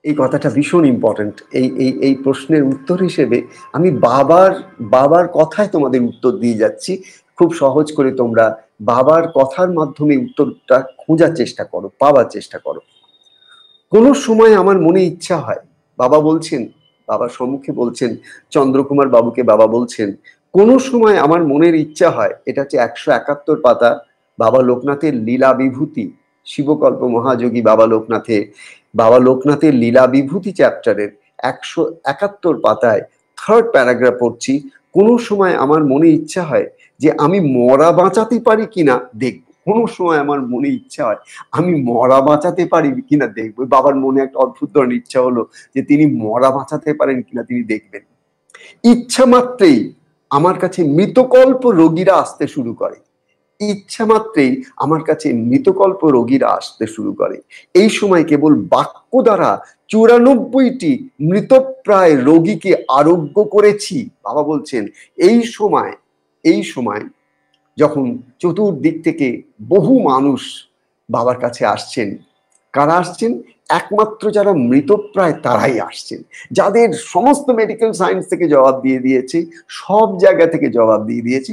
এই কথাটা ভীষণ ইম্পর্টেন্ট। এই প্রশ্নের উত্তর হিসেবে আমি বাবার বাবার কথায় তোমাদের উত্তর দিয়ে যাচ্ছি। খুব সহজ করে তোমরা বাবার কথার মাধ্যমে উত্তরটা খোঁজার চেষ্টা করো, পাওয়ার চেষ্টা করো। কোনো সময় আমার মনে ইচ্ছা হয়, বাবা বলছেন, বাবার সম্মুখে বলছেন, চন্দ্রকুমার বাবুকে বাবা বলছেন, কোনো সময় আমার মনের ইচ্ছা হয়, এটা হচ্ছে 171 পাতা বাবা লোকনাথের লীলা বিভূতি, শিবকল্প মহাযোগী বাবা লোকনাথের লীলা বিভূতি চ্যাপ্টারের 171 পাতায় 3rd প্যারাগ্রাফ পড়ছি। কোনো সময় আমার মনে ইচ্ছা হয় যে আমি মরা বাঁচাতে পারি কিনা দেখব। কোনো সময় আমার মনে ইচ্ছা হয় আমি মরা বাঁচাতে পারি কিনা দেখবো। বাবার মনে একটা অদ্ভুত ধরনের ইচ্ছা হলো যে তিনি মরা বাঁচাতে পারেন কিনা তিনি দেখবেন। ইচ্ছা মাত্রেই আমার কাছে মৃতকল্প রোগীরা আসতে শুরু করে। ইচ্ছা মাত্রেই আমার কাছে মৃতকল্প রোগীরা আসতে শুরু করে। এই সময় কেবল বাক্য দ্বারা 94টি মৃতপ্রায় রোগীকে আরোগ্য করেছি। বাবা বলছেন এই সময় যখন চতুর্দিক থেকে বহু মানুষ বাবার কাছে আসছেন, কারা আসছেন? একমাত্র যারা মৃতপ্রায় তারাই আসছেন, যাদের সমস্ত মেডিকেল সায়েন্স থেকে জবাব দিয়ে দিয়েছে, সব জায়গা থেকে জবাব দিয়ে দিয়েছে,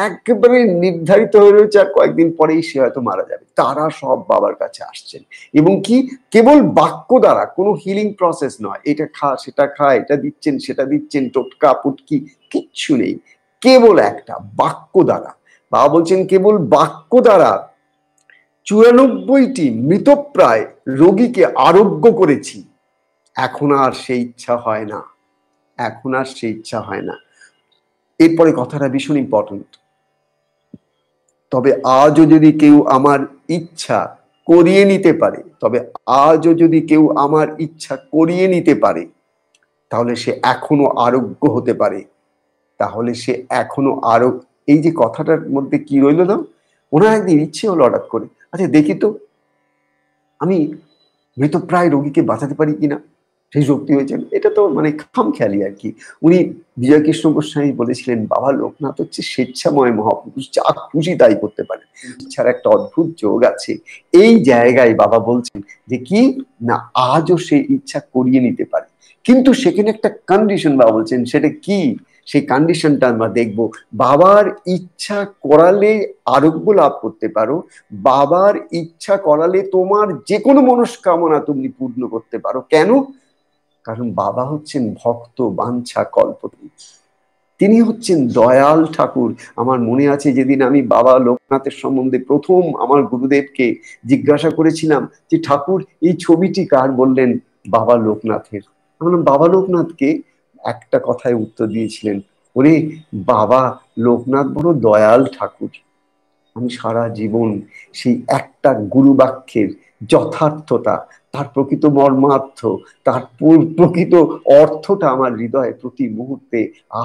একেবারে নির্ধারিত হয়ে রয়েছে আর কয়েকদিন পরেই সে হয়তো মারা যাবে, তারা সব বাবার কাছে আসছেন। এবং কি কেবল বাক্য দ্বারা, কোনো হিলিং প্রসেস নয়, এটা খা সেটা খা, এটা দিচ্ছেন সেটা দিচ্ছেন, টোটকা পুটকি কিচ্ছু নেই, কেবল একটা বাক্য দ্বারা। বাবা বলছেন কেবল বাক্য দ্বারা 94টি মৃতপ্রায় রোগীকে আরোগ্য করেছি। এখন আর সেই ইচ্ছা হয় না, এখন আর সেই ইচ্ছা হয় না। এরপরে কথাটা ভীষণ ইম্পর্টেন্ট। তবে আজও যদি কেউ আমার ইচ্ছা করিয়ে নিতে পারে, তাহলে সে এখনো আরোগ্য হতে পারে, এই যে কথাটার মধ্যে কি রইল না, ওনার একদিন ইচ্ছে হলো হঠাৎ করে, আচ্ছা দেখি তো আমি মৃতপ্রায় রোগীকে বাঁচাতে পারি কিনা। সেই শক্তি হয়েছেন, এটা তো মানে খামখেয়ালি আর কি। উনি বিজয়কৃষ্ণ গোস্বামী বলেছিলেন বাবা লোকনাথ হচ্ছে স্বেচ্ছাময় মহাপুরুষ, যা খুশি তাই করতে পারে, ইচ্ছার একটা অদ্ভুত যোগ আছে। এই জায়গায় বাবা বলছেন যে কি না, আজও সে ইচ্ছা করিয়ে নিতে পারে, কিন্তু সেখানে একটা কন্ডিশন বাবা বলছেন, সেটা কি? সেই কন্ডিশনটা আমরা দেখবো। বাবার ইচ্ছা করালে আরোগ্য লাভ করতে পারো, বাবার ইচ্ছা করালে তোমার যে কোনো মনস্কামনা তুমি পূর্ণ করতে পারো। কেন? কারণ বাবা হচ্ছেন ভক্ত বাঞ্ছা কল্পতরু, তিনি হচ্ছেন দয়াল ঠাকুর। আমার মনে আছে যেদিন আমি বাবা লোকনাথের সম্বন্ধে প্রথম আমার গুরুদেবকে জিজ্ঞাসা করেছিলাম যে ঠাকুর এই ছবিটি কার, বললেন বাবা লোকনাথের। আমি বললাম বাবা লোকনাথকে? একটা কথায় উত্তর দিয়েছিলেন, ওরে বাবা লোকনাথ বড় দয়াল ঠাকুর। আমি সারা জীবন সেই একটা গুরু বাক্যের যথার্থতা, তার প্রকৃত মর্মার্থ, তার প্রকৃত অর্থটা আমার হৃদয়ে প্রতি মুহূর্তে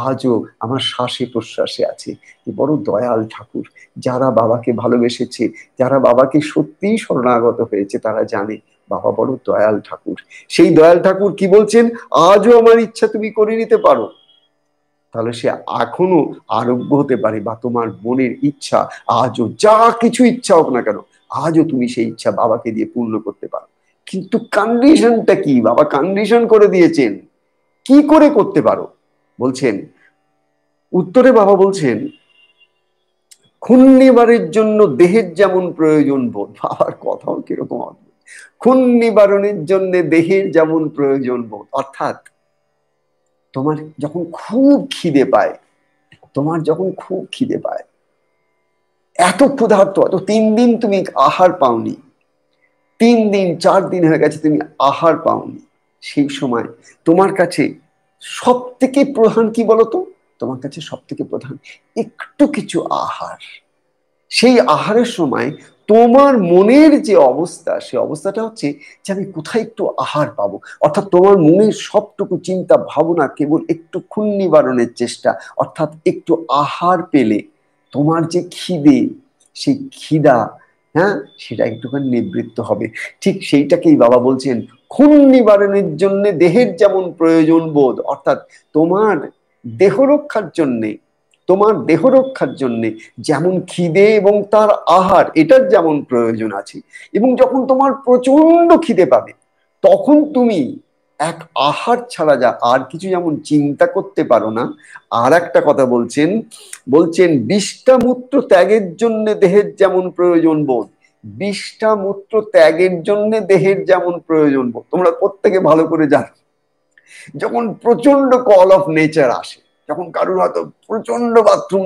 আজও আমার শ্বাসে প্রশ্বাসে আছে। বড় দয়াল ঠাকুর। যারা বাবাকে ভালোবেসেছে, যারা বাবাকে সত্যিই শরণাগত হয়েছে, তারা জানে বাবা বড় দয়াল ঠাকুর। সেই দয়াল ঠাকুর কি বলছেন, আজও আমার ইচ্ছা তুমি করে নিতে পারো, তাহলে সে এখনো আরোগ্য হতে পারে। বা তোমার মনের ইচ্ছা আজও, যা কিছু ইচ্ছা হোক না কেন, আজও তুমি সেই ইচ্ছা বাবাকে দিয়ে পূর্ণ করতে পারো। কিন্তু কন্ডিশনটা কি? বাবা কন্ডিশন করে দিয়েছেন, কি করে করতে পারো বলছেন। উত্তরে বাবা বলছেন খুন নিবারের জন্য দেহের যেমন প্রয়োজন বোধ। বাবার কথাও কিরকম অদ্ভুত। খুন নিবারণের জন্য দেহের যেমন প্রয়োজন বোধ, অর্থাৎ তোমার যখন খুব খিদে পায়, এত ক্ষুধার্ত, এত 3 দিন তুমি আহার পাওনি, 3 দিন 4 দিন হয়ে গেছে তুমি আহার পাওনি, সেই সময় তোমার কাছে সব থেকে প্রধান কি বলতো? তোমার কাছে সব থেকে প্রধান একটু কিছু আহার। সেই আহারের সময় তোমার মনের যে অবস্থা, সেই অবস্থাটা হচ্ছে যে আমি কোথায় একটু আহার পাবো। অর্থাৎ তোমার মনের সবটুকু চিন্তা ভাবনা কেবল একটু খুন নিবারণের চেষ্টা, অর্থাৎ একটু আহার পেলে তোমার যে খিদে, সেই খিদা, হ্যাঁ, সেটা একটুখানি নিবৃত্ত হবে। ঠিক সেইটাকেই বাবা বলছেন খুন নিবারণের জন্য দেহের যেমন প্রয়োজন বোধ, অর্থাৎ তোমার দেহ রক্ষার জন্যে যেমন খিদে এবং তার আহার, এটার যেমন প্রয়োজন আছে, এবং যখন তোমার প্রচন্ড খিদে পাবে তখন তুমি এক আহার ছাড়া যা আর কিছু যেমন চিন্তা করতে পারো না, আর একটা কথা বলছেন, বিষ্ঠা মূত্র ত্যাগের জন্য দেহের যেমন প্রয়োজন বোধ, বিষ্ঠা মূত্র ত্যাগের জন্য দেহের যেমন প্রয়োজন বোধ। তোমরা প্রত্যেকে ভালো করে জানো, যখন প্রচন্ড কল অফ নেচার আসে, যখন কারোর হয়তো প্রচন্ড বাথরুম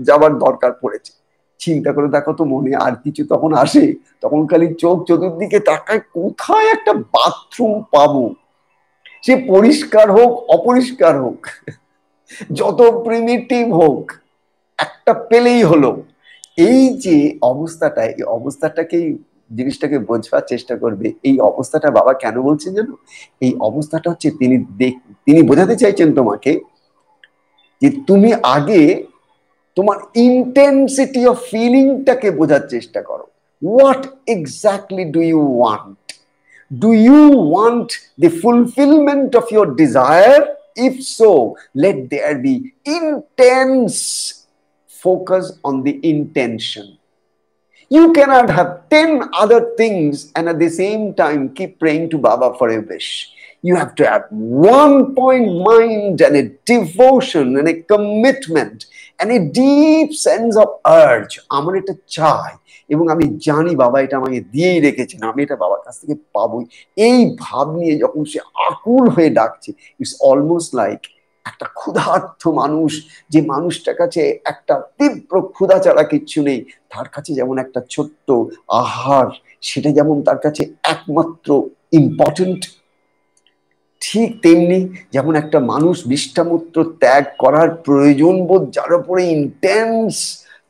যাবার দরকার পড়েছে, চিন্তা করে দেখো তো মনে আর কিছু তখন আসে? তখন খালি চোখ চতুর্দিকে তাকায়, কোথায় একটা বাথরুম পাবো, সে পরিষ্কার হোক অপরিষ্কার হোক, যত প্রিমিটিভ হোক, একটা পেলেই হলো। এই যে অবস্থাটা, এই অবস্থাটাকেই, জিনিসটাকে বোঝবার চেষ্টা করবে। এই অবস্থাটা বাবা কেন বলছেন জানো? এই অবস্থাটা হচ্ছে তিনি বোঝাতে চাইছেন তোমাকে যে তুমি আগে তোমার ইন্টেন্সিটি অফ ফিলিংটাকে বোঝার চেষ্টা করো। What exactly do you want? Do you want the fulfillment of your desire? If so, let there be intense focus on the intention. You cannot have 10 other things and at the same time keep praying to Baba for a wish. You have to have one point mind and a devotion and a commitment and a deep sense of urge. আমার এটা চাই এবং আমি জানি বাবা এটা আমাকে দিয়েই রেখেছেন, আমি এটা বাবার কাছ থেকে পাবোই। এই ভাব নিয়ে যখন সে আকুল হয়ে ডাকছে, ইটস অলমোস্ট লাইক একটা ক্ষুধার্ত মানুষ, যে মানুষটার কাছে একটা তীব্র ক্ষুধা ছাড়া কিচ্ছু নেই, তার কাছে যেমন একটা ছোট্ট আহার, সেটা যেমন তার কাছে একমাত্র ইম্পর্টেন্ট, ঠিক তেমনি যেমন একটা মানুষ বিষ্ঠামূত্র ত্যাগ করার প্রয়োজন বোধ যার উপরে ইন্টেন্স,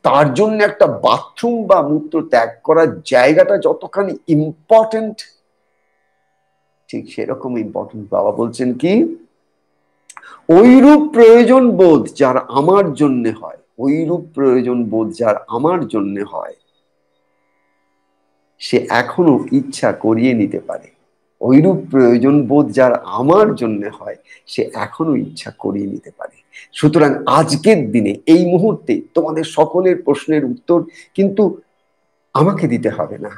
তার জন্য একটা বাথরুম বা মূত্র ত্যাগ করার জায়গাটা যতখানি ইম্পর্টেন্ট, ঠিক সেরকম ইম্পর্টেন্ট বাবা বলছেন কি, ওইরূপ প্রয়োজন বোধ যার আমার জন্য হয়, ওইরূপ প্রয়োজন বোধ যার আমার জন্য হয়, সে এখনো ইচ্ছা করিয়ে নিতে পারে। ওইরূপ প্রয়োজন বোধ যার আমার জন্য হয়, সে এখনো ইচ্ছা করিয়ে নিতে পারে। সুতরাং আজকের দিনে এই মুহূর্তে তোমাদের সকলের প্রশ্নের উত্তর কিন্তু আমাকে দিতে হবে না,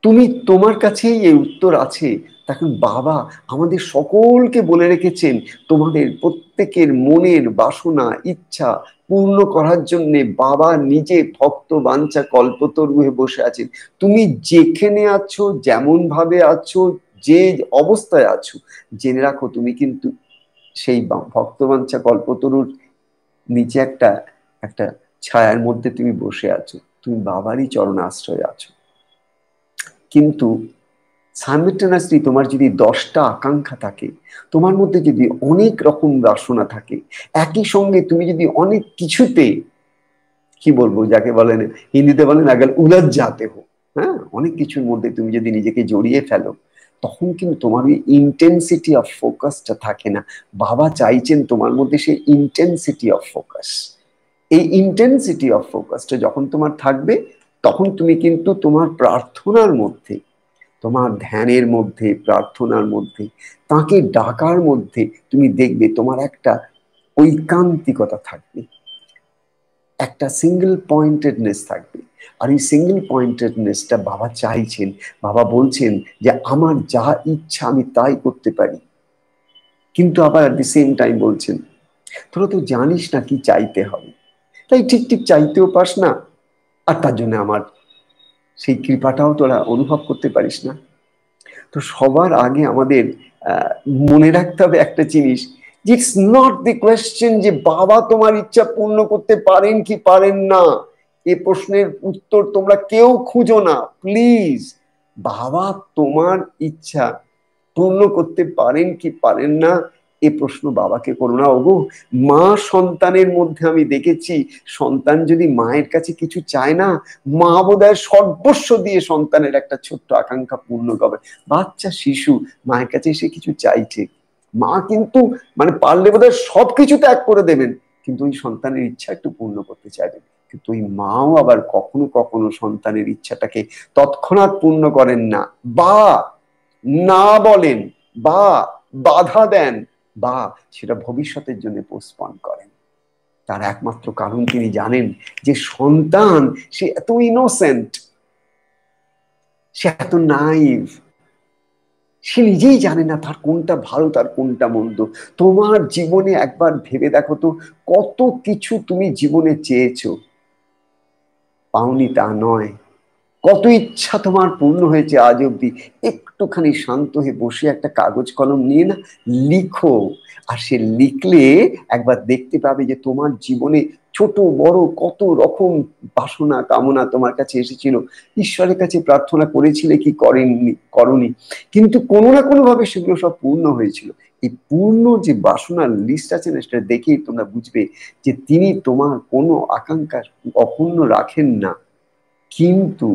তুমি তোমার কাছেই এই উত্তর আছে। তখন বাবা আমাদের সকলকে বলে রেখেছেন, তোমাদের প্রত্যেকের মনের বাসনা ইচ্ছা পূর্ণ করার জন্য বাবা নিজে ভক্ত বাঞ্ছা কল্পতরু হয়ে বসে আছেন। তুমি যেখানে আছো, যেমন ভাবে আছো, যে অবস্থায় আছো, জেনে রাখো তুমি কিন্তু সেই ভক্ত বাঞ্ছা কল্পতরুর নিচে একটা একটা ছায়ার মধ্যে তুমি বসে আছো, তুমি বাবারই চরণ আশ্রয় আছো। কিন্তু সাইমেলটেনিয়াসলি তোমার যদি 10টা আকাঙ্ক্ষা থাকে, তোমার মধ্যে যদি অনেক রকম বাসনা থাকে, একই সঙ্গে তুমি যদি অনেক কিছুতে, কি বলবো, যাকে বলেন হিন্দিতে বলেন আগে উলঝ যাতে হো, হ্যাঁ, অনেক কিছুর মধ্যে তুমি যদি নিজেকে জড়িয়ে ফেলো, তখন কিন্তু তোমার ওই ইন্টেন্সিটি অফ ফোকাসটা থাকে না। বাবা চাইছেন তোমার মধ্যে সেই ইন্টেন্সিটি অফ ফোকাস। এই ইন্টেন্সিটি অফ ফোকাসটা যখন তোমার থাকবে, তখন তুমি কিন্তু তোমার প্রার্থনার মধ্যে, তোমার ধ্যানের মধ্যে, প্রার্থনার মধ্যে, তাকে ডাকার মধ্যে তুমি দেখবে তোমার একটা ঐকান্তিকতা থাকবে, একটা সিঙ্গেল পয়েন্টেডনেস থাকবে। আর এই সিঙ্গেল পয়েন্টেডনেসটা বাবা চাইছেন, বাবা বলছেন যে আমার যা ইচ্ছা আমি তাই করতে পারি। কিন্তু আবার অ্যাট দি সেম টাইম বলছেন, তোরা তো জানিস না কি চাইতে হবে, তাই ঠিক ঠিক চাইতেও পাস না, আর তার জন্য আমার সেই কৃপাটাও তোরা অনুভব করতে পারিস না। তো সবার আগে আমাদের মনে রাখতে হবে একটা জিনিস, ইটস নট দি কোয়েশ্চেন যে বাবা তোমার ইচ্ছা পূর্ণ করতে পারেন কি পারেন না, এই প্রশ্নের উত্তর তোমরা কেউ খুঁজো না প্লিজ। বাবা তোমার ইচ্ছা পূর্ণ করতে পারেন কি পারেন না এ প্রশ্ন বাবাকে করো না। ওগো, মা সন্তানের মধ্যে আমি দেখেছি, সন্তান যদি মায়ের কাছে কিছু চায় না, মা বোধহয় সর্বস্ব দিয়ে সন্তানের একটা ছোট্ট আকাঙ্ক্ষা পূর্ণ করে। বাচ্চা শিশু মায়ের কাছে এসে কিছু চাইছে, মা কিন্তু মানে পারলে বোধহয় সবকিছু ত্যাগ করে দেবেন, কিন্তু ওই সন্তানের ইচ্ছা একটু পূর্ণ করতে চাইবেন। কিন্তু ওই মাও আবার কখনো কখনো সন্তানের ইচ্ছাটাকে তৎক্ষণাৎ পূর্ণ করেন না, বা না বলেন, বা বাধা দেন, বা সেটা ভবিষ্যতের জন্য পোস্টপন করেন। তার একমাত্র কারণ তিনি জানেন যে সন্তান সে এত ইনোসেন্ট, সে এত নাইভ, সে নিজেই জানে না তার কোনটা ভালো, তার কোনটা মন্দ। তোমার জীবনে একবার ভেবে দেখো তো, কত কিছু তুমি জীবনে চেয়েছো, পাওনি তা নয়। কত ইচ্ছা তোমার পূর্ণ হয়েছে আজ অব্দি। একটুখানি শান্ত হয়ে বসে একটা কাগজ কলম নিয়ে না লিখো। আর সে লিখলে একবার দেখতে পাবে যে তোমার জীবনে ছোট বড় কত রকম বাসনা কামনা তোমার কাছে এসেছিল। ঈশ্বরের কাছে প্রার্থনা করেছিলে কি করনি, কিন্তু কোনো না কোনো ভাবে সেগুলো সব পূর্ণ হয়েছিল। এই পূর্ণ যে বাসনার লিস্ট আছে না, সেটা দেখেই তোমরা বুঝবে যে তিনি তোমার কোনো আকাঙ্ক্ষা অপূর্ণ রাখেন না। কিন্তু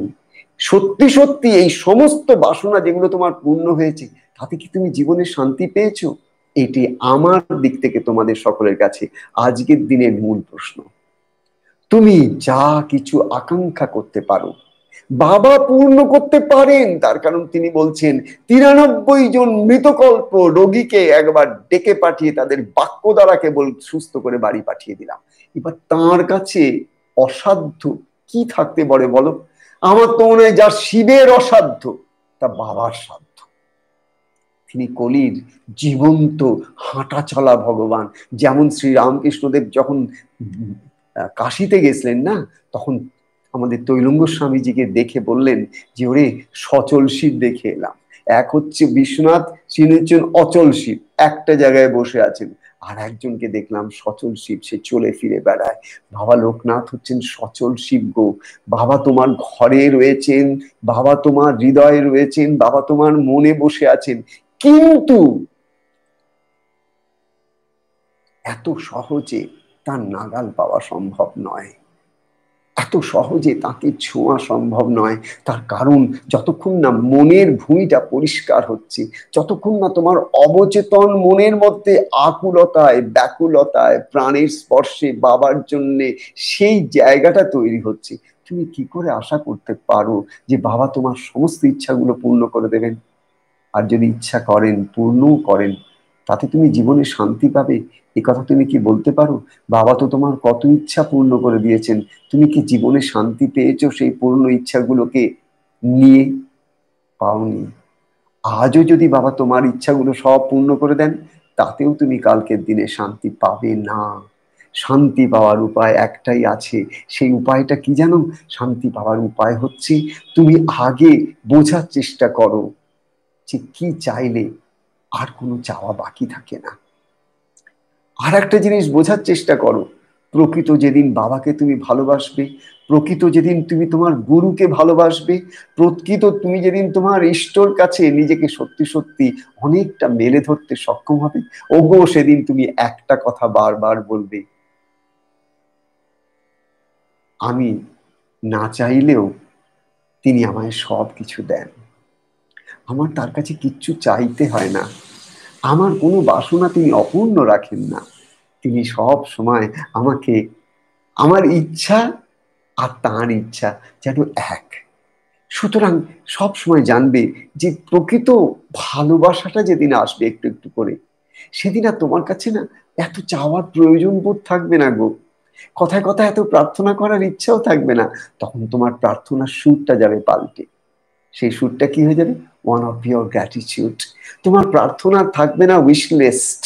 সত্যি সত্যি এই সমস্ত বাসনা যেগুলো তোমার পূর্ণ হয়েছে, তাতে কি তুমি জীবনে শান্তি পেয়েছো? এটি আমার দিক থেকে তোমাদের সকলের কাছে আজকের দিনের মূল প্রশ্ন। তুমি যা কিছু আকাঙ্ক্ষা করতে পারো, বাবা পূর্ণ করতে পারেন। তার কারণ তিনি বলছেন 93 জন মৃতকল্প রোগীকে একবার ডেকে পাঠিয়ে তাদের বাক্য দ্বারা কেবল সুস্থ করে বাড়ি পাঠিয়ে দিলাম। এবার তার কাছে অসাধ্য কি থাকতে পারে বলো? আমার তো মনে হয় যা শিবের অসাধ্য, তা বাবার সাধ্য। তিনি কলির জীবন্ত হাঁটা চলা ভগবান। যেমন শ্রী রামকৃষ্ণদেব যখন কাশিতে গেছিলেন না, তখন আমাদের তৈলঙ্গ স্বামীজিকে দেখে বললেন যে ওরে সচল শিব দেখে এলাম। এক হচ্ছে বিশ্বনাথ, তিনি হচ্ছেন অচল শিব, একটা জায়গায় বসে আছেন। আর একজনকে দেখলাম সচল শিব, সে চলে ফিরে বেড়ায়। বাবা লোকনাথ হচ্ছেন সচল শিব গো। বাবা তোমার ঘরে রয়েছেন, বাবা তোমার হৃদয়ে রয়েছেন, বাবা তোমার মনে বসে আছেন। কিন্তু এত সহজে তার নাগাল পাওয়া সম্ভব নয়, এত সহজে তাকে ছোঁয়া সম্ভব নয়। তার কারণ যতক্ষণ না মনের ভূমিটা পরিষ্কার হচ্ছে, যতক্ষণ না তোমার অবচেতন মনের মধ্যে আকুলতায় ব্যাকুলতায় প্রাণের স্পর্শে বাবার জন্য সেই জায়গাটা তৈরি হচ্ছে, তুমি কি করে আশা করতে পারো যে বাবা তোমার সমস্ত ইচ্ছাগুলো পূর্ণ করে দেবেন? আর যদি ইচ্ছা করেন, পূর্ণও করেন, তাতে তুমি জীবনে শান্তি পাবে, এ কথা তুমি কি বলতে পারো? বাবা তো তোমার কত ইচ্ছা পূর্ণ করে দিয়েছেন, তুমি কি জীবনে শান্তি পেয়েছো সেই পূর্ণ ইচ্ছাগুলোকে নিয়ে? পাওনি। আজও যদি বাবা তোমার ইচ্ছাগুলো সব পূর্ণ করে দেন, তাতেও তুমি কালকের দিনে শান্তি পাবে না। শান্তি পাওয়ার উপায় একটাই আছে। সেই উপায়টা কি জানো? শান্তি পাওয়ার উপায় হচ্ছে তুমি আগে বোঝার চেষ্টা করো যে কি চাইলে আর কোনো চাওয়া বাকি থাকে না। আর একটা জিনিস বোঝার চেষ্টা করো, প্রকৃত যেদিন বাবাকে তুমি ভালোবাসবে, প্রকৃত যেদিন তুমি তোমার গুরুকে ভালোবাসবে, প্রকৃত তুমি যেদিন তোমার ইষ্টর কাছে নিজেকে সত্যি সত্যি অনেকটা মেলে ধরতে সক্ষম হবে, ওগো সেদিন তুমি একটা কথা বারবার বলবে, আমি না চাইলেও তিনি আমায় সব কিছু দেন। আমার তার কাছে কিচ্ছু চাইতে হয় না, আমার কোনো বাসনা তিনি অপূর্ণ রাখেন না। তিনি সব সময় আমাকে, আমার ইচ্ছা আর তাঁর ইচ্ছা যেন এক। সুতরাং সব সময় জানবে যে প্রকৃত ভালোবাসাটা যেদিন আসবে একটু একটু করে, সেদিন আর তোমার কাছে না এত চাওয়ার প্রয়োজন বোধ থাকবে না গো। কথায় কথায় এত প্রার্থনা করার ইচ্ছাও থাকবে না। তখন তোমার প্রার্থনার সুরটা যাবে পাল্টে। সেই সুরটা কি হয়ে যাবে? One of your gratitude. তোমার প্রার্থনা থাকবে না উইশ লিস্ট,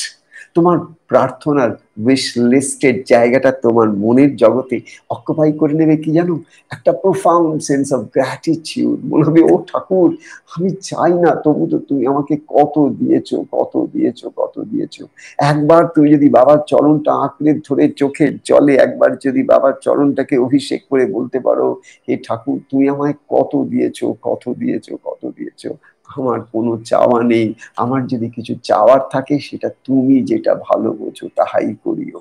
তোমার প্রার্থনার উইশ লিস্টের জায়গাটা তোমার মনের জগতে অকুপাই করে নেবে কি জানো? একটা প্রোফাউন্ড সেন্স অফ গ্র্যাটিটিউড। মনে হবে ও ঠাকুর, আমি চাই না, তবু তো তুমি আমাকে কত দিয়েছো, কত দিয়েছো, কত দিয়েছো। একবার তুমি যদি বাবার চরণটা আঁকড়ে ধরে চোখের জলে একবার যদি বাবার চরণটাকে অভিষেক করে বলতে পারো, হে ঠাকুর তুমি আমায় কত দিয়েছো, কত দিয়েছো, কত দিয়েছো, আমার কোনো চাওয়া নেই, আমার যদি কিছু চাওয়ার থাকে সেটা তুমি যেটা ভালো বোঝো তাহাই করিও।